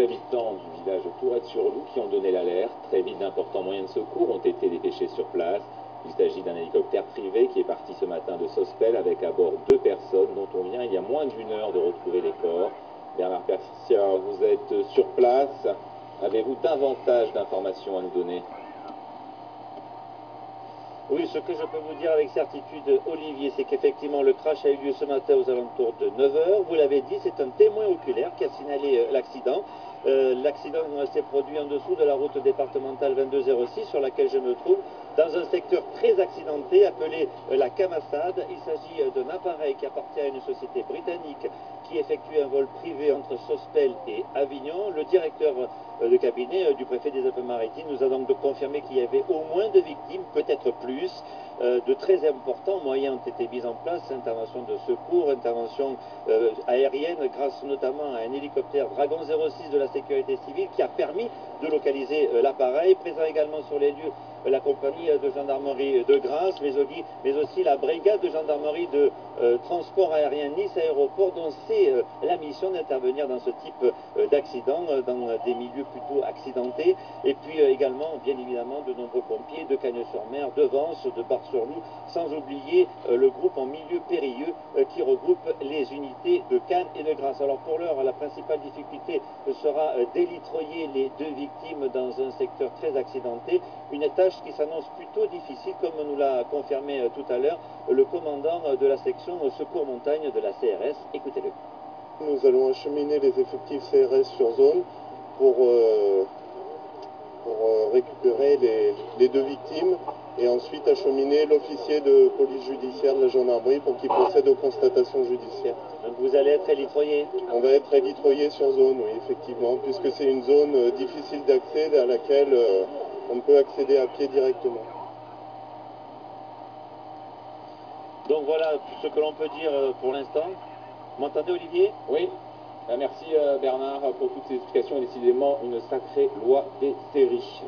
habitants du village Tourette-sur-Loup qui ont donné l'alerte. Très vite, d'importants moyens de secours ont été dépêchés sur place. Il s'agit d'un hélicoptère privé qui est parti ce matin de Sospel avec à bord 2 personnes dont on vient il y a moins d'une heure de retrouver les corps. Bernard Persia, vous êtes sur place. Avez-vous davantage d'informations à nous donner ? Oui, ce que je peux vous dire avec certitude, Olivier, c'est qu'effectivement le crash a eu lieu ce matin aux alentours de 9 h. Vous l'avez dit, c'est un témoin oculaire qui a signalé l'accident. L'accident s'est produit en dessous de la route départementale 2206 sur laquelle je me trouve, dans un secteur très accidenté appelé la Camassade. Il s'agit d'un appareil qui appartient à une société britannique qui effectue un vol privé entre Sospel et Avignon. Le directeur de cabinet du préfet des Alpes-Maritimes nous a donc confirmé qu'il y avait au moins 2 victimes, peut-être plus. De très importants moyens ont été mis en place, intervention de secours, intervention aérienne, grâce notamment à un hélicoptère Dragon 06 de la sécurité civile qui a permis de localiser l'appareil. Présent également sur les lieux la compagnie de gendarmerie de Grasse, mais aussi la brigade de gendarmerie de transport aérien Nice Aéroport, dont c'est la mission d'intervenir dans ce type d'accident, dans des milieux plutôt accidentés. Et puis également, bien évidemment, de nombreux pompiers de Cagnes-sur-Mer, de Vence, de Bar-sur-Loup, sans oublier le groupe en milieu périlleux qui regroupe les unités de Cannes et de Grasse. Alors pour l'heure, la principale difficulté sera d'élitreiller les 2 victimes dans un secteur très accidenté, une tâche qui s'annonce plutôt difficile, comme nous l'a confirmé tout à l'heure le commandant de la section secours montagne de la CRS. Écoutez-le. Nous allons acheminer les effectifs CRS sur zone pour récupérer les 2 victimes et ensuite acheminer l'officier de police judiciaire de la gendarmerie pour qu'il procède aux constatations judiciaires. Donc vous allez être élitreillé? On va être élitreillé sur zone, oui, effectivement, puisque c'est une zone difficile d'accès vers laquelle on ne peut accéder à pied directement. Donc voilà ce que l'on peut dire pour l'instant. Vous m'entendez, Olivier? Oui. Merci Bernard pour toutes ces explications et décidément une sacrée loi des séries.